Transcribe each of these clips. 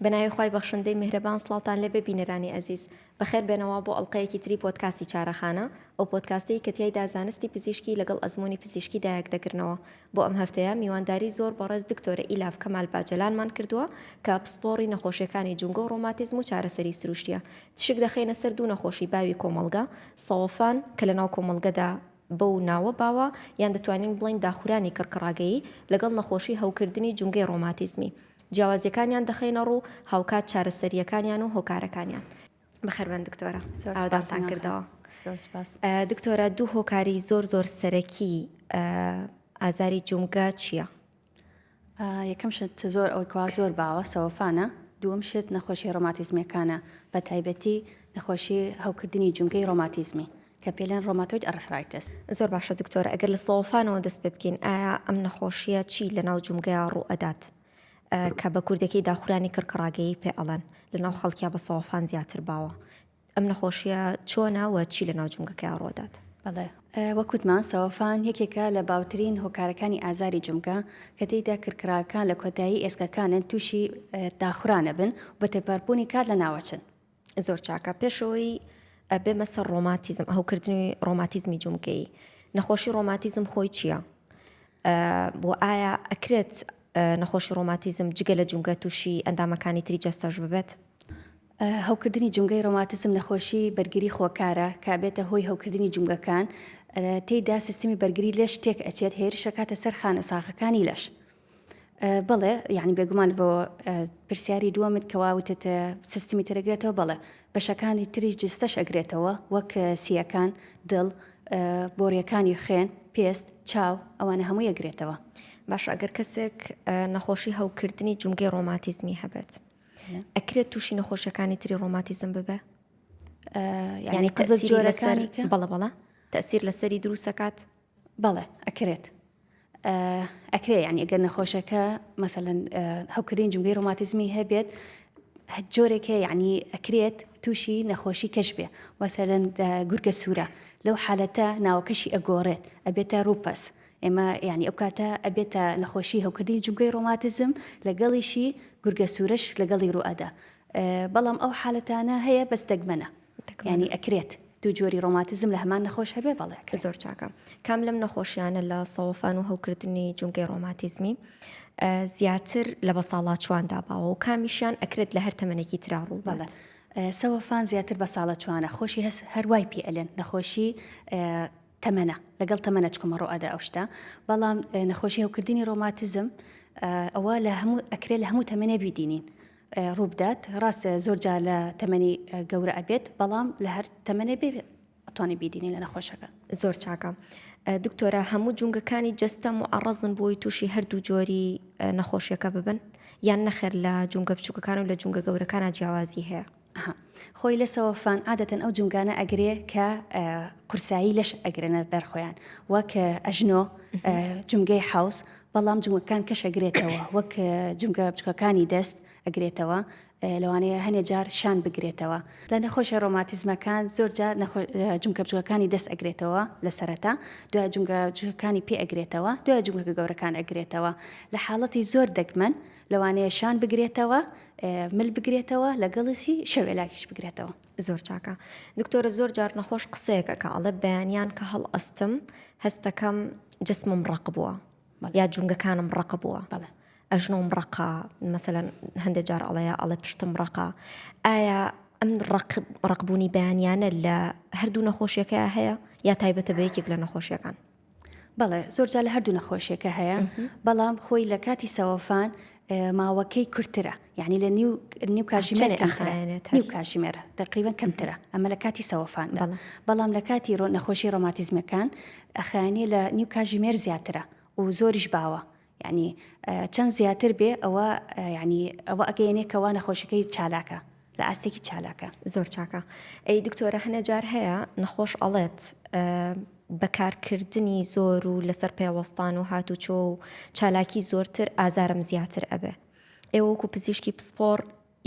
بەناوی خی بەخشندەی میهرەبان سڵاوتان لێ ببینەرانی ئەزیز بەخێر بێنەوە بۆ ئەڵلقەیەکی تری پۆدکاستی چارەخانە ئەو پۆدکاستی کە تیایدا زانستی پزیشکی لەگەڵ ئەزمموی پزیشکی دایەک دەکردنەوە بۆ ئەم هەفتەیە میوانداری زۆر بەڕێز دکتۆرە ئیلاف کەمال باجەلانمان کردووە کە پسپۆڕی نەخۆشیەکانی جونگە و ڕۆماتیزم و چارەسەری سروشتیە تشک دەخێنە سەر دوو نەخۆشی باوی کۆمەڵگە سەوەفان کە لە ناو کۆمەڵگەدا بەو ناوە باوە یان دەتوانین بڵین داخورانی کڕکڕاگەیی لەگەڵ نەخۆشی هەوکردنی جونگەی ڕۆماتیزمی جیاوازیەکانیان دەخێنە ڕوو هاوکات چارەسەریەکانیان و هۆکارەکانیان بەخێربەن دکتۆرە ئاوداتان کردەوە دکتۆرە دوو هۆکاری زۆر سەرەکی ئازاری جونگە چییە؟ یەکەم شت زۆر ئەوەی کوا زۆر باوە سەوەفانە دووەم شت نەخۆشی ڕۆماتیزمیەکانە بە تایبەتی نەخۆشی هەوکردنی جونگەی ڕۆماتیزمی کە پێڵێن ڕۆماتۆید ئەرثرایتس. زۆر باشە دکتۆرە ئەگەر لە سەوەفانەوە دەست پێ بکەین ئایا ئەم نەخۆشیە چی لە ناو جونگەیە ڕوو ئەدات کە بە کوردەکەی داخورانی کڕکڕاگەیی پێ ئەڵەن لە ناو خەڵکیا بە سەوەفان زیاتر باوە ئەم نەخۆشیە چۆنەوە چی لە ناو جونگەکەی ڕۆدات؟ بەڵێ وەکوتمان سەوەفان یەکێکە لە باوترین هۆکارەکانی ئازاری جونگە کە تێیدا کڕکراکان لە کۆتایی ئێسکەکانن تووشی داخورانە بن بە تێپەربوونی کات لە ناوەچن. زۆر چاکە پێشەوەی بێمە سەر ڕۆماتیزم هەوکردنی ڕۆماتیزمی جونگەیی نەخۆشی ڕۆماتیزم خۆی چییە؟ بۆ ئایا ئەکرێت نەخۆشی ڕۆماتیزم جگە لە جونگە تووشی ئەندامەکانی تری جەستەش ببێت؟ هەوکردنی جونگەی ڕۆماتیزم نەخۆشی بەرگری خۆکارە کە بێتە هۆی هەوکردنی جونگەکان تێیدا سیستمی بەرگری لەش تێک ئەچێت هێرشە کاتە سەر خانە ساخەکانی لەش. بەڵێ یعنی بێگومان بۆ پرسیاری دووەمت کەواوتت سیستمی ترەگرێتەوە بەڵێ بەشەکانی تری جستەش ئەگرێتەوە وەک سیەکان دڵ بۆریەکانی خوێن پێست چاو ئەوانە هەمووی ئەگرێتەوە. باش ئەگەر کەسێک نەخۆشی هەوکردنی جونگەی ڕۆماتیزمی هەبێت ئەکرێت تووشی نەخۆشیەکانی تری ڕۆماتیزم ببێ؟ یعنی قزل جۆرەکانی بەڵە تەسیر لەسەری دروستەکات؟ بەڵێ ئەکرێت ئەکرێ یعنی ئەگەر نەخۆشەکە مەثەلەن هەوکردنی جونگەی ڕۆماتیزمی هەبێت جۆرێکە یعنی ئەکرێت تووشی نەخۆشی کەش بێ مەثەلەن گورگە سوورە لەو حالەتە ناوەکەشی ئەگۆڕێت ئەبێتە ڕوپەس ئێمە یعنی ئەو کاتە ئەبێتە نەخۆشی هەوکردنی جونگەی ڕۆماتیزم لەگەڵیشی گورگە سوورەش لەگەڵی ڕوئەدا بەڵام ئەو حالەتانە هەیە بەس دەگمەنە یعنی ئەکرێت دوو جۆری ڕۆماتیزم لە هەمان نەخۆش هەبێ بەڵێ زۆر چاکە کام لەم نەخۆشیانە لە سەوەفان و هەوکردنی جونگەی ڕۆماتیزمی زیاتر لە بەساڵات چواندا باوە و کامیشیان ئەکرێت لە هەر تەمەنێکی ترا ڕوو بڵێ سەوەفان زیاتر بە ساڵە چوانە خۆشی هەست هەروای پێ ئەلێن نەخۆشی تەمەنە لەگەڵ تەمەنە چکۆمە ڕۆئەدا ئەوشتا بەڵام نەخۆشی هەوکردنی ڕۆماتیزم ئەوە لە هەموو ئەکرێت لە هەموو تەمەنێ بیدینین ڕووبدات ڕاستە زۆر جار لە تەمەنی گەورە ئەبێت بەڵام لە هەر تەمەنێ بێ ئەتوانی بیدینی لە نەخۆشەکە. زۆر چاکە دکتۆرە هەموو جونگەکانی جەستە معڕەزن بۆی تووشی هەردوو جۆری نەخۆشیەکە ببن یان نەخێر لە جونگە بچووکەکان و لە جونگە گەورەکانە جیاوازی هەیە؟ خۆی لە سەوەفان عادەتەن ئەو جونگانە ئەگرێ کە قورسایی لەش ئەگرێنە بەرخۆیان وەک ئەژنۆ جونگەی حوس بەڵام جونگەکان کەش ئەگرێتەوە وەک جونگە بچووکەکانی دەست ئەگرێتەوە لەوانەیە هەنێ جار شان بگرێتەوە لە نەخۆشە ڕۆماتیزمەکان زۆر جار جونگە بچووکەکانی دەست ئەگرێتەوە لە سەرەتا دوای جونگە بچووکەکانی پێ ئەگرێتەوە دوای جونگە گەورەکان ئەگرێتەوە لە حاڵەتی زۆر دەگمەن لەوانەیە شان بگرێتەوە مل بگرێتەوە لەگەڵیسی شەوێلاکیش بگرێتەوە. زۆر چاکە دکتۆرە زۆر جار نەخۆش قسەیەکە کە ئەڵێ بەیانیان کە هەڵ ئەستم هەستەکەم جسمم ڕق بووە یا جونگەکانم ڕق بووە ئەژنۆم ڕقا مەسەلەن هەندێک جار ئەڵێ پشتم ڕقا ئایا ئەم ڕقبوونی بەیانیانە لە هەردوو نەخۆشیەکە هەیە یا تایبەتە بە یەکێک لە نەخۆشیەکان؟ بەڵێ زۆر جار لە هەردوو نەخۆشیەکە هەیە بەڵام خۆی لە کاتی سەوەفان ماوەکەی کورتترە یعنی لە نیو کاژمێرە تقریبا کەمترە ئەمە لە کاتی سەوەفان بەڵام لە کاتی نەخۆشی ڕۆماتیزمەکان ئەخایانێ لە نیو کاژمێر زیاترە و زۆریش باوە یعنی چەند زیاتر بێ ئەوە ینی ئەوە ئەگەیەنێکەوە نەخۆشەکەی چالاکە لە ئاستێکی چالاکە. زۆر چاکە ئەی دکتۆرە هەنە جار هەیە نەخۆش ئەڵێت بەکارکردنی زۆر و لەسەر پێوەستان و هاتوچۆ و چالاکی زۆرتر ئازارم زیاتر ئەبێ ئێوە وەکو پزیشکی پسپۆڕ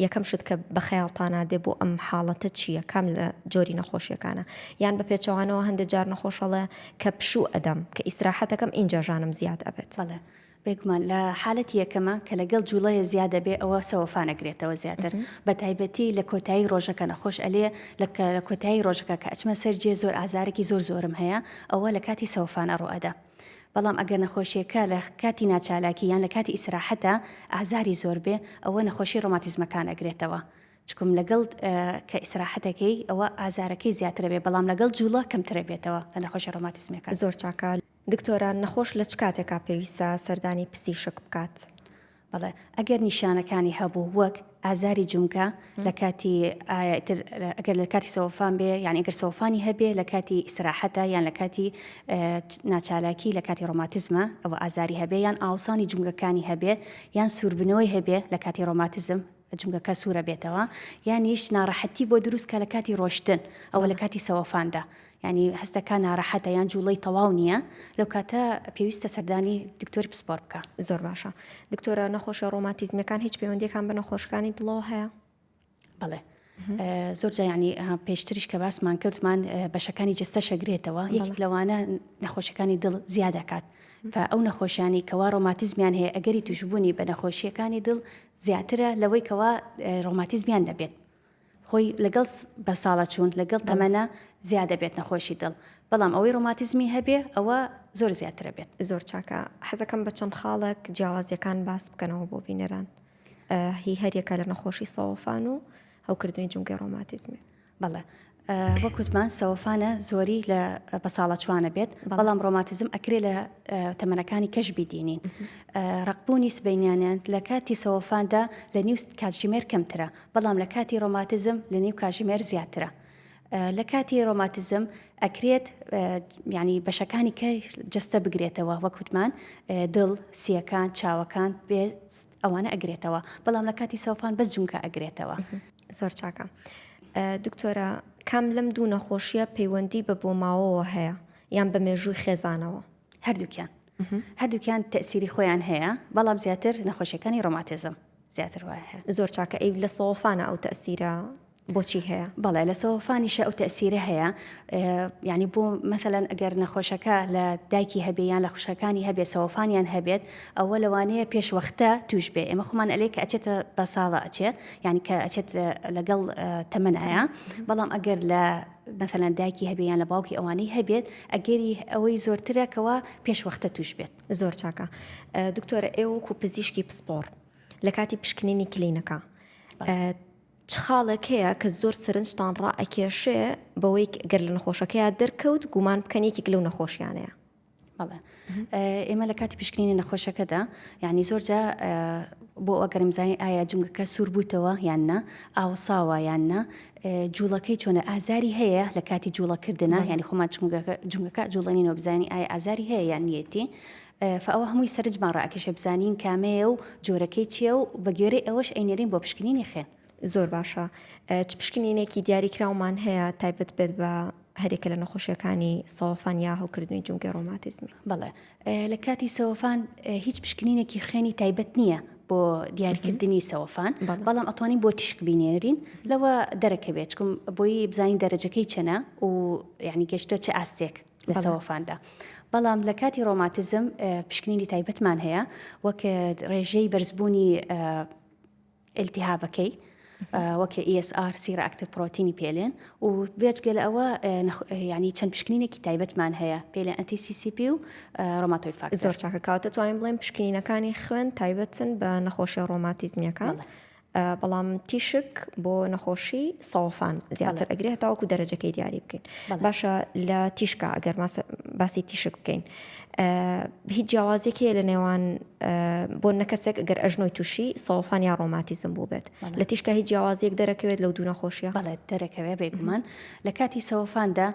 یەکەم شت کە بە خەیاڵتانە دێ بۆ ئەم حاڵەتە چییە کام لە جۆری نەخۆشیەکانە یان بە پێچەوانەوە هەندێک جار نەخۆشەڵێ کە پشوو ئەدەم کە ئیسراحەتەکەم اینجا ژانم زیاد ئەبێت؟ بەڵێ بێگومان لە حالەتی یەکەمە کە لەگەڵ جوڵەیە زیادە بێ ئەوە سەوەفان ئەگرێتەوە زیاتر بە تایبەتی لە کۆتایی ڕۆژەکە نەخۆش ئەلێ لە کۆتایی ڕۆژەکە کە ئەچمە سەرجێ زۆر ئازارێکی زۆرم هەیە ئەوە لە کاتی سەوەفانە ڕوئەدا. بەڵام ئەگەر نەخۆشیەکە لە کاتی ناچالاکی یان لە کاتی ئیسراحەتە ئازاری زۆر بێ ئەوە نەخۆشی ڕۆماتیزمەکان ئەگرێتەوە. چکم لەگەڵ کە ئیسراحەتەکەی ئەوە ئازارەکەی زیاترە بێ بەڵام لەگەڵ جوڵە کەمترە بێتەوە لە نەخۆشی ڕۆماتیزمەکە. زۆر چاکە. دکتۆران نەخۆش لە چ کاتێکا پێویستە سەردانی پزیشک بکات؟ بەڵێ ئەگەر نیشانەکانی هەبوو وەک ئازاری جونکە لە کاتی ئەگەر لە کاتی سەوەفان بێ یان ئەگەر سەوەفانی هەبێ لە کاتی ئیسراحەتە یان لە کاتی ناچالاکی لە کاتی ڕۆماتیزمە ئەوە ئازاری هەبێ یان ئاوسانی جونگەکانی هەبێ یان سووربنەوەی هەبێ لە کاتی ڕۆماتیزم جونگەکە سوورە بێتەوە یانیش ناڕەحەتی بۆ دروستکە لە کاتی ڕۆشتن ئەوە لە کاتی سەوەفاندا ینی هەستەکان ناڕەحەتە یان جوڵەی تەواو نییە لەو کاتە پێویستە سەردانی دکتۆری پسپۆر بکە. زۆر باشە. دکتۆرە نەخۆشە ڕۆماتیزمەکان هیچ پەیوەندیەکان بە نەخۆشەکانی دڵەوە هەیە؟ بەڵێ زۆر جا ینی پێشتریش کە باسمان کردمان بەشەکانی جستە شەگرێتەوە یەک لەوانە نەخۆشیەکانی دڵ زیادەکات ئەو نەخۆشیانی کەوا ڕۆماتیزمیان هەیە ئەگەری توشبوونی بە نەخۆشیەکانی دڵ زیاترە لەوەی کەوا ڕۆماتیزمیان نەبێت خۆی لەگەڵ بە ساڵە چوون لەگەڵ تەمەنە زیادە بێت نەخۆشی دڵ بەڵام ئەوەی ڕۆماتیزمی هەبێ ئەوە زۆر زیاترە بێت. زۆر چاکە. حەزەکەم بە چەند خاڵێک جیاوازیەکان باس بکەنەوە بۆ بینەران هی هەریەکە لە نەخۆشی سەوەفان و هەوکردنی جونگەی ڕۆماتیزمی. بەڵێ وەکوتمان سەوەفانە زۆری لە بە ساڵە چوانە بێت بەڵام ڕۆماتیزم ئەکرێ لە تەمەنەکانی کەش بیدینین ڕقبوونی سبەینیانیان لە کاتی سەوەفاندا لە نیو کاتژمێر کەمترە بەڵام لە کاتی ڕۆماتیزم لە نیو کاتژمێر زیاترە. لە کاتی ڕۆماتیزم ئەکرێت ینی بەشەکانی کە جستە بگرێتەوە وەکوتمان دڵ سیەکان چاوەکان بێ ئەوانە ئەگرێتەوە بەڵام لە کاتی سەوەفان بەس جونکە ئەگرێتەوە. زۆر چاکە. دکتۆرە کام لەم دوو نەخۆشیە پەیوەندی بە بۆ ماوەوە هەیە یان بە مێژووی خێزانەوە؟ هەردووکیان تەسیری خۆیان هەیە بەڵام زیاتر نەخۆشیەکانی ڕۆماتیزم زیاتر وایە هەیە. زۆر چاکە. ئەی لە سەوەفانە ئەو تەسیرە بۆچی هەیە؟ بەڵێ لە سەوەفانیشە ئەو تەسیرە هەیە ینی بۆ مەثەلەن ئەگەر نەخۆشەکە لە دایکی هەبێ یان لە خوشەکانی هەبێ سەوەفانیان هەبێت ئەوە لەوانەیە پێشوەختە توش بێ ئێمە خۆمان ئەلێ کە ئەچێتە بە ساڵە ئەچێت ینی کە ئەچێت لەگەڵ تەمەنایە بەڵام ئەگەر لە مثلەن دایکی هەبێ یان لە باوکی ئەوانەی هەبێت ئەگەری ئەوەی زۆرترەکەوە پێشوەختە توش بێت. زۆر چاکە. دکتۆرە ئێوەکو پزیشکی پسپۆر لە کاتی پشکنینی کلینەکە چ خاڵێک هەیە کە زۆر سرنجتان ڕائەکێشێ بەوەی گەر لە نەخۆشەکەیە دەرکەوت گومان بکەنێکی لەو نەخۆشیانەیە؟ بەڵێ ئێمە لە کاتی پشکنینی نەخۆشەکەدا یعنی زۆرجا بۆ ئەگەرمزانی ئایا جونگەکە سوور بووتەوە یاننا ئاوساوە یاننا جوڵەکەی چۆنە ئازاری هەیە لە کاتی جوڵەکردنە ینی خۆمان جونگەکە جوڵەنینەوە بزانین ئایا ئازاری هەیە یان نیەتی فەوە هەمووی سەرنجمان ڕائەکێشە بزانین کامەیە و جۆرەکەی چییە و بە گوێرەی ئەوەش ئەینێرین بۆ پشکنینی خوێن. زۆر باشە. چ پشکنینێکی دیاریکراومان هەیە تایبەت بێت بە هەرێکە لە نەخۆشیەکانی سەوەفان یا هەوکردنی جونگەی ڕۆماتیزمی؟ بەڵێ لە کاتی سەوەفان هیچ پشکنینێکی خوێنی تایبەت نییە بۆ دیاریکردنی سەوەفان بەڵام ئەتوانین بۆ تیشک بینێرین لەوە دەرەکەوێت چکم بۆی بزانین دەرەجەکەی چەنە و یعنی گەشتە چه ئاستێک لە سەوەفاندا. بەڵام لە کاتی ڕۆماتیزم پشکنینی تایبەتمان هەیە وەک ڕێژەی بەرزبوونی ئلتیهابەکەی وەکە ESR سیرە ئاکتیڤ پرۆتینی پێلێن و بێجگە لە ئەوە ینی چەند پشکنینێکی تایبەتمان هەیە پێلێن ئەنتی CCP و ڕۆماتۆید فاکتۆر. زۆر چاکە. کاتە توانین بڵێن پشکنینەکانی خوێن تایبەتن بە نەخۆشی ڕۆماتیزمیەکان بەڵام تیشک بۆ نەخۆشی سەوەفان زیاتر ئەگرێت تاوەکو دەرەجەکەی دیاری بکەین. باشە لە تیشکە ئەگەر باسی تیشک بکەین هیچ جیاوازێکی لە نێوان بۆ نەکەسێک ئەگەر ئەژنۆی تووشی سەوەفان یا ڕۆماتیزم بوو بێت لە تیشکە هیچ جیاوازیەک دەرەکەوێت لەو دوو نەخۆشیە؟ بەڵێ دەرەکەوێت بێگومان لە کاتی سەوەفاندا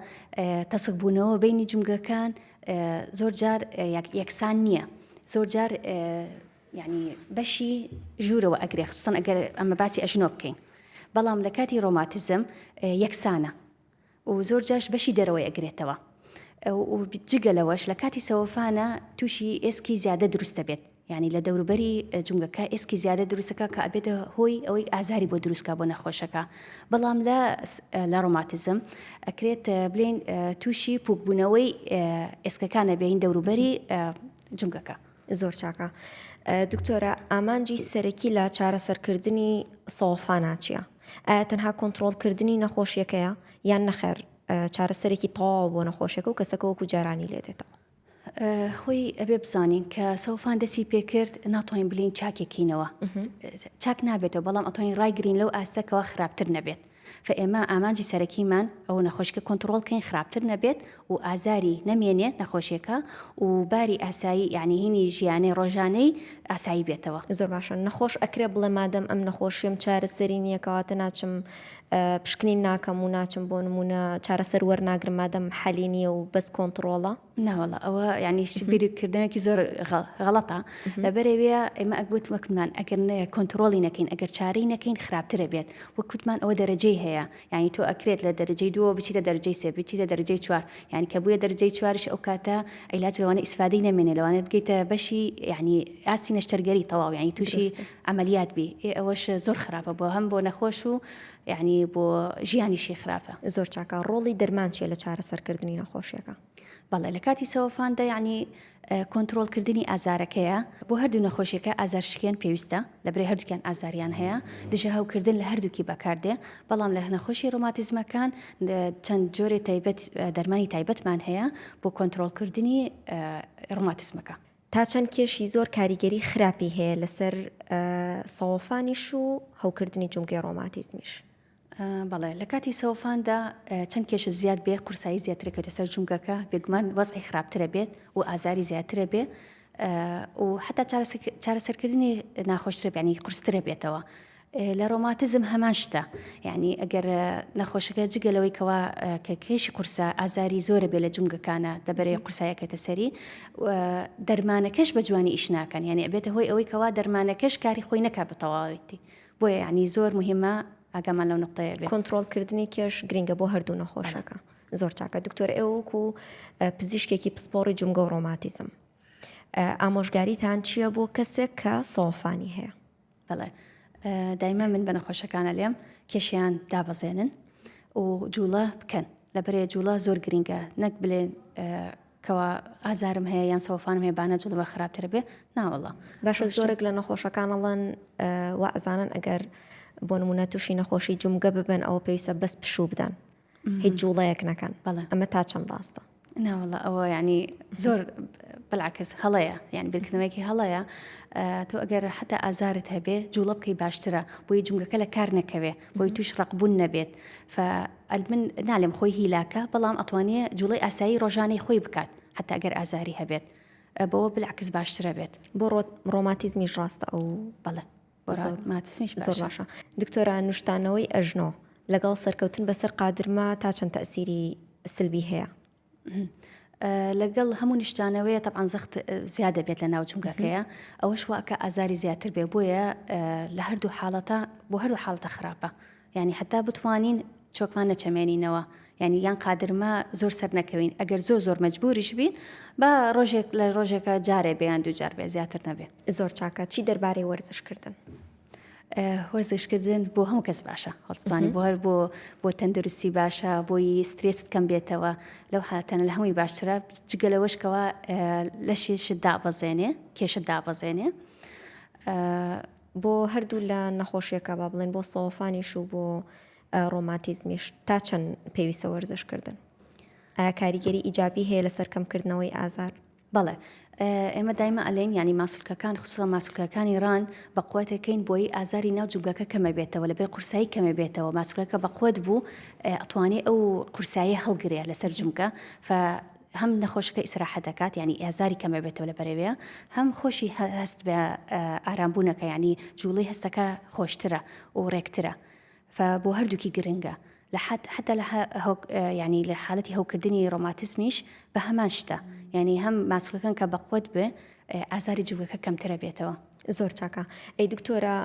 تەسک بوونەوە بینی جونگەکان زۆر جار یەکسان نییە زۆر جار یعنی بەشی ژوورەوە ئەگرێ خصوصن ئەگەر ئەمە باسی ئەژنۆ بکەین بەڵام لە کاتی ڕۆماتیزم یەکسانە و زۆر جاش بەشی دەرەوەی ئەگرێتەوە و جگە لەوەش لە کاتی سەوەفانە تووشی ئێسکی زیادە دروستە بێت یعنی لە دەوروبەری جونگەکە ئێسکی زیادە دروستەکە کە ئەبێتە هۆی ئەوەی ئازاری بۆ دروستکە بۆ نەخۆشەکە بەڵام لە ڕۆماتیزم ئەکرێت بڵێن تووشی پوکبوونەوەی ئێسکەکانە بین دەوروبەری جونگەکە. زۆر چاکە. دکتۆرە ئامانجی سەرەکی لە چارەسەرکردنی سەوەفانە چییە؟ ئایا تەنها کۆنتڕۆڵکردنی نەخۆشیەکەیە یان نەخێر چارەسەرێکی تەواو بۆ نەخۆشیەکە و کەسەکە وەکو جارانی لێ دێتەوە؟ خۆی ئەبێ بزانین کە سەوفان دەسی پێکرد ناتوانین بلین چاکێکینەوە چاک نابێتەوە بەڵام ئەتوانین ڕایگرین لەو ئاستەکەەوە خراپتر نەبێت. فئێمە ئامانجی سەرەکیمان ئەو نەخۆشکە کۆنتترۆلکەین خراپتر نەبێت و ئازاری نەمێنێت نەخۆشیەکە و باری ئاسایی یعنی هینی ژیانەی ڕۆژانەی ئاسایی بێتەوە. زۆر باشە نەخۆش ئەکرێ بڵێ مادەم ئەم نەخۆشیم چارەسەری نییەکەواتە ناچم پشکنین ناکەم و ناچم بۆ نمونە چارەسەر وەرناگرم مادەم حەلی نییە و بەس کۆنتترۆڵە ناوەڵە ئەوە یعنی بیرکردنێکی زۆر غەڵەتە لەبەرێوەیە ئێمە ئەگوت وەکمان ئەگەر کۆنتترۆلی نەکەین ئەگەر چارەی نەکەین خراپترە بێت وەکوتمان ئەوە دەرەجەی هەیە یعنی تۆ ئەکرێت لە دەرەجەی دووە بچیتە دەرەجەی سێ بچیتە دەرەجەی چوار یعنی کە بووە دەرەجەی چوارش ئەو کاتە عیلاج لەوانە ئیسفادەی نەمێنێ لەوانێت بگەیتە بەشی یعنی ئاستی نەشتەرگەری تەواو یعنی تووشی ئەمەلیات بی ئەوەش زۆر خراپە بۆ هەم بۆ نەخۆش و یعنی بۆ ژیانیشی خراپە. زۆر چاکە ڕۆڵی دەرمان چیە لە چارەسەرکردنی نەخۆشیەکە؟ بەڵێ لە کاتی سەوەفاندا یعنی کۆنتترۆلکردنی ئازارەکەیە بۆ هەردوو نەخۆشیەکە ئازارشکێن پێویستە لەبرێ هەردووکیان ئازاریان هەیە دژە هەوکردن لە هەردووکی بەکاردێ بەڵام لە نەخۆشی ڕۆماتیزمەکان چەند جۆرێ تایبەت دەرمانی تایبەتمان هەیە بۆ کۆنتترۆلکردنی ڕۆماتیزمەکە. تا چەند کێشی زۆر کاریگەری خراپی هەیە لەسەر سەوەفانیش و هەوکردنی جومگەی ڕۆماتیزمیش. بەڵێ لە کاتی سەوەفاندا چەند کێشە زیاد بێ قورسایی زیاترەکەوتە سەر جومگەکە بێگومان وەزعی خراپترە بێت و ئازاری زیاترە بێ و حتا چارەسەرکردنی ناخۆشترە ینی قورسترە بێتەوە. لە ڕۆماتیزم هەمان شتە یعنی ئەگەر نەخۆشەکە جگەلەوەی کەوا کە کێشی قورسە ئازاری زۆرە بێ لە جومگەکانە دەبەرێ قورسایەکەتە سەری دەرمانەکەش بە جوانی ئیش ناکەن یعنی ئەبێتە هۆی ئەوەی کەوا دەرمانەکەش کاری خۆی نەکا بە تەواوەتی بۆیە یعنی زۆر مهمە ئاگامان لەو نقطەیە بێت. کۆنتترۆلکردنی کێش گرنگە بۆ هەردوو نەخۆشەکە. زۆر چاکە دکتۆر ئێوەکو پزیشکێکی پسپۆڕی جومگە و ڕۆماتیزم ئامۆژگاریتان چییە بۆ کەسێک کە سەوەفانی هەیە؟ بەڵێ دایما من بە نەخۆشەکانە لێم کێشیان دابەزێنن و جوڵە بکەن لەبەرێ جوڵە زۆر گرنگە نەک بلێن کەوا ئازارم هەیە یان سەوەفانم هەیە بانە جوڵە بە خراپتر بێ ناوەڵە. باشە زۆرێک لە نەخۆشەکانەڵەن وەزانن ئەگەر بۆ نمونە تووشی نەخۆشی جومگە ببن ئەوە پێویستە بەس پشوو بدەن هیچ جوڵەیەک نەکەن. بەڵێ ئەمە تا چەند ڕاستە؟ ناوەڵە ئەوە ینی زۆر بەلاکەس هەڵەیە یعنی بیرکردنەوەیەکی هەڵەیە تۆ ئەگەر حتا ئازارت هەبێ جوڵە بکەی باشترە بۆی جومگەکە لە کار نەکەوێ بۆی توش ڕقبوون نەبێت من نالێم خۆی هیلاکە بەڵام ئەتوانێ جوڵی ئاسایی ڕۆژانەی خۆی بکات حتا ئەگەر ئازاری هەبێت بەوە بلعکس باشترە بێت. بۆ ڕۆماتیزمیش ڕاستە ئەو بەڵێ ماتسمیش زۆر باشە. دکتۆرە نوشتانەوەی ئەژنۆ لەگەڵ سەرکەوتن بەسەر قادرما تا چەند تەئسیری سلبی هەیە؟ لەگەڵ هەموو نیشتانەوەیە طبعاً زەخت زیادە بێت لە ناو جومگەکەیە ئەوەش واکە ئازاری زیاتر بێ بۆیە لە هەردوو حاڵەتە بۆ هەردوو حاڵەتە خراپە یعنی حتا بتوانین چۆکمان نەچەمێنینەوە یعنی یان قادرما زۆر سەر نەکەوین ئەگەر زۆر مەجبوریش بین بە ڕۆژێک لە ڕۆژێکە جارێ بێیان دووجار بێ زیاتر نەبێ. زۆر چاکە چی دەربارەی وەرزشکردن؟ وەرزشکردن بۆ هەموو کەس باشە هەڵستانی بۆ هەر بۆ تەندروستی باشە بۆی سترێست کەم بێتەوە لەو حالەتەنە لە هەمووی باشترە جگەلەوەشکەوە لەشێشت دابەزێنێ کێشت دابەزێنێ بۆ هەردوو لە نەخۆشیەکە با بڵێن بۆ سەوەفانیش و بۆ ڕۆماتیزمیش تا چەند پێویستە وەرزشکردن؟ ئایا کاریگەری ئیجابی هەیە لە سەرکەمکردنەوەی ئازار؟ بەڵێ ئێمە دایمە ئەلێن ینی ماسوولکەکان خصوصا ماسوولکەکانی ڕان بەقوتەکەین بۆی ئازاری ناو جومگەکە کەمە بێتەوە لەبێر قورسایی کەمە بێتەوە ماسوولەکە بەقوت بوو ئەتوانێت ئەو قورسایی هەڵگرێ لەسەر جومگە هەم نەخۆشەکە ئیسراحەت دەکات ینی ئازاری کەمە بێتەوە لە بەرەوەیە هەم خۆشی هەست بە ئارامبوونەکە ینی جوڵی هەستەکە خۆشترە و ڕێکترە بۆ هەردووکی گرنگە حتى يعني لحالتي هوكردني روماتيزميش بهمان شتا يعني هم ماسوولەکان کە بەقوت بێ ئازاری جوگەکە کەمترە بێتەوە. زۆر چاکە. ئەی دکتۆرە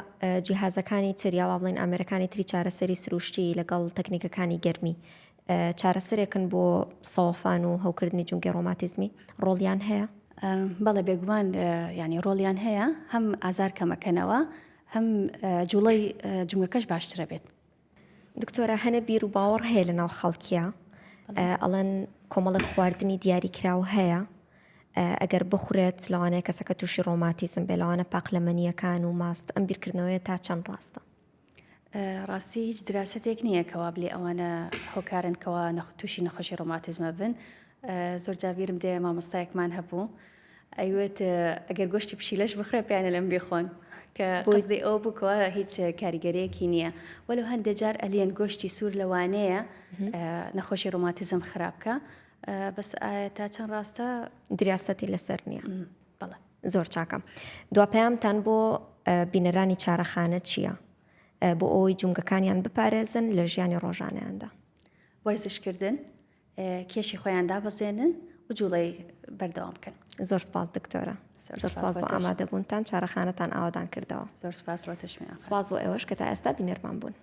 جیهازەکانی تریاوا بڵێن ئەمریکانی تری چارەسەری سروشتی لەگەڵ تەکنیکەکانی گەرمی چارەسەرێکن بۆ سەوەفان و هەوکردنی جومگەی ڕۆماتیزمی ڕۆڵیان هەیە؟ بەڵێ بێگومان ینی ڕۆڵیان هەیە هەم ئازار کەمەکەنەوە هەم جوڵەی جومگەکەش باشترە بێت. دکتۆرە هەنە بیر و باوەڕ هەیە لە ناو خەڵکیە ئەڵەن کۆمەڵی خواردنی دیاریکراو هەیە ئەگەر بخورێت لەوانەیە کەسەکە تووشی ڕۆماتیزم بێ لەوانە پاقلەمەنیەکان و ماست ئەم بیرکردنەوەی تا چەند ڕاستە؟ ڕاستی هیچ دراستێک نییە کەوا بلێ ئەوانە هۆکارنکەوە تووشی نەخۆشی ڕۆماتیزمە بن. زۆر جاویرم دێ مامۆستایەکمان هەبوو ئەیوێت ئەگەر گۆشتی پشیلەش بخرێ پێیانە لەم بێخۆن کە قصدی ئەو بکەوە هیچ کاریگەرەیەکی نییە. وەلو هەندێک جار ئەلێن گۆشتی سوور لەوانەیە نەخۆشی ڕۆماتیزم خراپکە، بەس تا چەند ڕاستە دراستەتی لەسەر نییە. بەڵێ زۆر چاکە. دواپەیامتان بۆ بینەرانی چارەخانە چییە؟ بۆ ئەوی جونگەکانیان بپارێزن لە ژیانی ڕۆژانەیاندا. وەرزشکردن، کێشی خۆیان دابەزێنن و جوڵەی بەردەوام بکەن. زۆر سپاس دکتۆرە. زۆر سپاس بۆ ئامادەبوونتان، چارەخانەتان ئاوادان کردەوە. زۆر سپاس بۆ تەشمیان. سپاس بۆ ئێوەش کە تا ئێستا بینەرمان بوون.